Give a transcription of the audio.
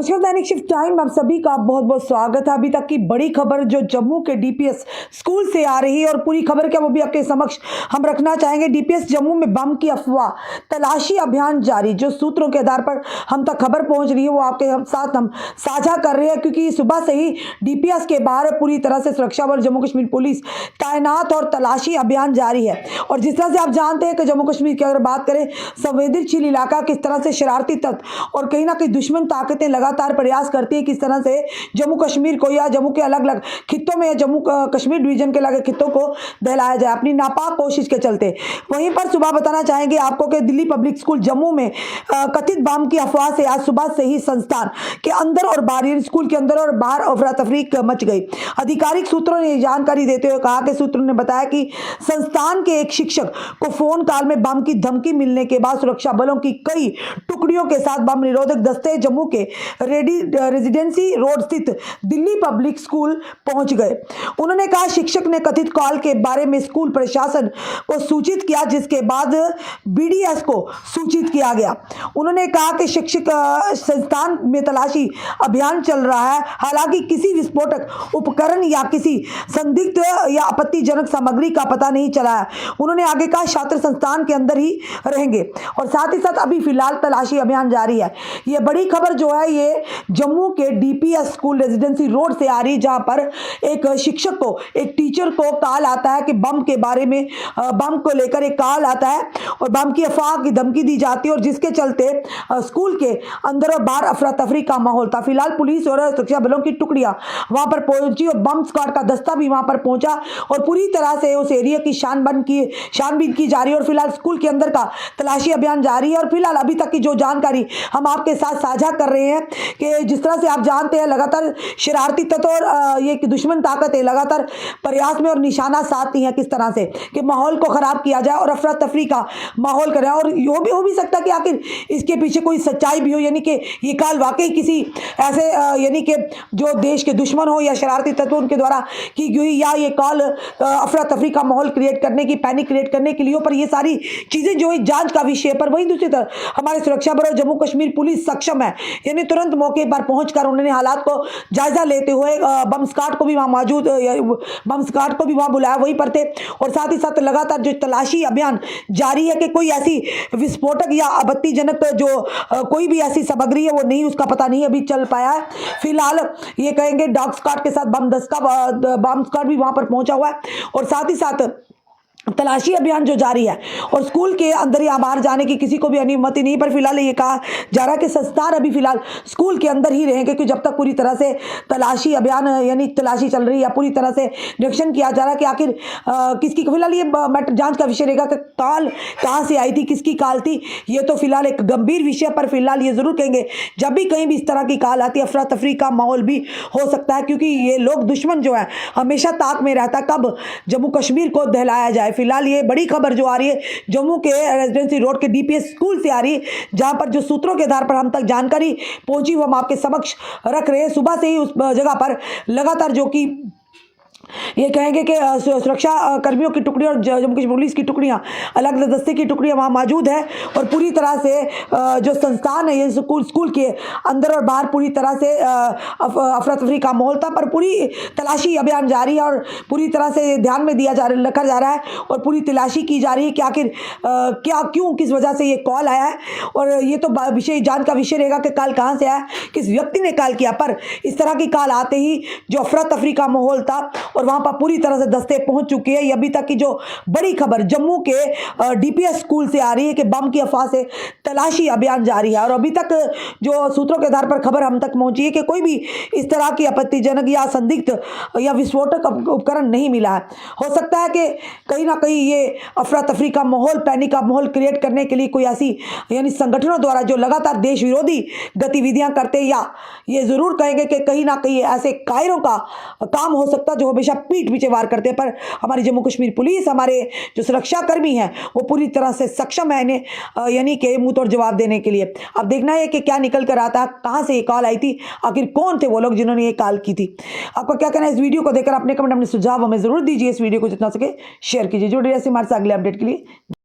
नमस्कार, दैनिक shift time आप सभी का बहुत बहुत स्वागत है। अभी तक की बड़ी खबर जो जम्मू के डीपीएस स्कूल से आ रही है और पूरी खबर क्या वो भी आपके समक्ष हम रखना चाहेंगे। डीपीएस जम्मू में बम की अफवाह, तलाशी अभियान जारी। जो सूत्रों के आधार पर हम तक खबर पहुंच रही है वो आपके साथ हम साझा कर रहे हैं, क्योंकि सुबह से ही डीपीएस के बाहर पूरी तरह से सुरक्षा बल जम्मू कश्मीर पुलिस तैनात और तलाशी अभियान जारी है। और जिस तरह से आप जानते हैं कि जम्मू कश्मीर की अगर बात करें, संवेदनशील इलाका, किस तरह से शरारती तत्व और कहीं ना कहीं दुश्मन ताकतें लगातार प्रयास करती है किस तरह से जम्मू कश्मीर को या जम्मू के अलग अलग खित्तों में या जम्मू कश्मीर डिवीजन के अलग खित्तों को दहलाया जाए अपनी नापाक कोशिश के चलते। वहीं पर सुबह बताना चाहेंगे आपको कि दिल्ली पब्लिक स्कूल जम्मू में कथित बम की अफवाह से आज सुबह से ही संस्थान के अंदर और बाहर, स्कूल के अंदर और बाहर अफरा तफरी मच गई। आधिकारिक सूत्रों ने जानकारी देते हुए कहा कि सूत्रों ने बताया कि संस्थान के एक शिक्षक को फोन कॉल में बम की धमकी मिलने के बाद सुरक्षा बलों की कई टुकड़ियों के साथ बम निरोधक दस्ते जम्मू के रेजिडेंसी रोड स्थित दिल्ली पब्लिक स्कूल पहुंच गए। उन्होंने कहा शिक्षक ने कथित कॉल के बारे में स्कूल प्रशासन को सूचित किया, जिसके बाद बीडीएस को सूचित किया गया। उन्होंने कहा कि शिक्षक संस्थान में तलाशी अभियान चल रहा है, हालांकि किसी विस्फोटक उपकरण या किसी संदिग्ध या आपत्तिजनक सामग्री का पता नहीं चला है। उन्होंने आगे कहा छात्र संस्थान के अंदर ही रहेंगे और साथ ही साथ अभी फिलहाल तलाशी अभियान जारी है। यह बड़ी खबर जो है ये जम्मू के डीपीएस स्कूल रेजिडेंसी रोड से आ रही, जहां पर एक शिक्षक को, एक टीचर को कॉल आता है कि बम के बारे में, बम को लेकर एक कॉल आता है और बम की अफवाह की धमकी दी जाती है और जिसके चलते स्कूल के अंदर और बाहर अफरा तफरी का माहौल था। फिलहाल पुलिस और सुरक्षा बलों की टुकड़ियां वहां पर पहुंची और बम स्क्वाड का दस्ता भी वहां पर पहुंचा और पूरी तरह से उस एरिया की छानबीन की जा रही है और फिलहाल स्कूल के अंदर का तलाशी अभियान जारी है। और फिलहाल अभी तक की जो जानकारी हम आपके साथ साझा कर रहे हैं कि जिस तरह से आप जानते हैं लगातार शरारती तत्व और ये दुश्मन ताकतें लगातार प्रयास में और निशाना साधती हैं किस तरह से कि माहौल को खराब किया जाए और अफरा तफरी का माहौल करें। और ये हो भी सकता है कि आखिर इसके पीछे कोई सच्चाई भी हो, यानी कि ये कॉल वाकई किसी ऐसे यानी कि जो देश के दुश्मन हो या शरारती तत्व उनके द्वारा की गई, या ये कॉल अफरा तफरी का माहौल क्रिएट करने की, पैनिक क्रिएट करने के लिए। पर ये सारी चीजें जो है जांच का विषय पर। वहीं दूसरी तरफ हमारे सुरक्षा बल जम्मू कश्मीर पुलिस सक्षम है, यानी तुरंत मौके पर पहुंचकर उन्होंने हालात को जायजा लेते हुए बम स्क्वाड को भी वहां बुलाया, वहीं पर थे। और साथ ही साथ लगातार जो तलाशी अभियान जारी है कि कोई ऐसी विस्फोटक या आपत्तिजनक जो कोई भी ऐसी सामग्री है वो नहीं, उसका पता नहीं अभी चल पाया है। फिलहाल ये कहेंगे डॉग स्क्वाड के साथ बम स्क्वाड भी वहां पर पहुंचा हुआ है और साथ ही साथ तलाशी अभियान जो जारी है और स्कूल के अंदर या बाहर जाने की किसी को भी अनुमति नहीं। पर फिलहाल ये कहा जा रहा है कि संस्थान अभी फिलहाल स्कूल के अंदर ही रहेंगे, क्योंकि जब तक पूरी तरह से तलाशी अभियान यानी तलाशी चल रही है, पूरी तरह से निरीक्षण किया जा रहा है कि आखिर किसकी, फिलहाल ये मैटर जांच का विषय रहेगा कि कॉल कहाँ से आई थी, किसकी कॉल थी। ये तो फिलहाल एक गंभीर विषय पर फिलहाल ये जरूर कहेंगे जब भी कहीं भी इस तरह की कॉल आती है अफरा तफरी का माहौल भी हो सकता है, क्योंकि ये लोग दुश्मन जो है हमेशा ताक में रहता कब जम्मू कश्मीर को दहलाया जाए। फिलहाल ये बड़ी खबर जो आ रही है जम्मू के रेजिडेंसी रोड के डीपीएस स्कूल से आ रही है, जहां पर जो सूत्रों के आधार पर हम तक जानकारी पहुंची वो हम आपके समक्ष रख रहे हैं। सुबह से ही उस जगह पर लगातार जो कि ये कहेंगे कि सुरक्षा कर्मियों की टुकड़ी और जम्मू कश्मीर पुलिस की टुकड़ियां, अलग अलग दस्ते की टुकड़ियां वहां मौजूद है और पूरी तरह से जो संस्थान है ये स्कूल के अंदर और बाहर पूरी तरह से अफरा तफरी का माहौल था। पर पूरी तलाशी अभियान जारी है और पूरी तरह से ध्यान में रखा जा रहा है और पूरी तलाशी की जा रही है कि आखिर क्या, क्यों, किस वजह से ये कॉल आया है। और ये तो विषय जांच का विषय रहेगा कि कॉल कहाँ से आया, किस व्यक्ति ने कॉल किया। पर इस तरह की कॉल आते ही जो अफरा तफरी का माहौल था और वहां पर पूरी तरह से दस्ते पहुंच चुके हैं। अभी तक की जो बड़ी खबर जम्मू के डीपीएस स्कूल से आ रही है कि बम की अफवाह से तलाशी अभियान जारी है और अभी तक जो सूत्रों के आधार पर खबर हम तक पहुंची है कि कोई भी इस तरह की आपत्तिजनक या संदिग्ध या विस्फोटक उपकरण नहीं मिला है। हो सकता है कि कहीं ना कहीं ये अफरा तफरी का माहौल, पैनिक का माहौल क्रिएट करने के लिए कोई ऐसी यानी संगठनों द्वारा जो लगातार देश विरोधी गतिविधियां करते, या ये जरूर कहेंगे कि कहीं ना कहीं ऐसे कायरों का काम हो सकता है जो हमेशा पीठ पीछे वार करते हैं। पर हमारी जम्मू कश्मीर पुलिस, हमारे जो सुरक्षा कर्मी हैं वो पूरी तरह से सक्षम है इन्हें यानी कि मुंह तोड़ जवाब देने के लिए। अब देखना है कि क्या निकल कर आता, कहां से ये कॉल आई थी, आखिर कौन थे वो लोग जिन्होंने ये कॉल की थी। आपका क्या कहना है इस वीडियो को देखकर, अपने कमेंट, अपने सुझाव हमें जरूर दीजिए। इस वीडियो को जितना सके शेयर कीजिए। जुड़े रहिए हमारे साथ अगले अपडेट के लिए।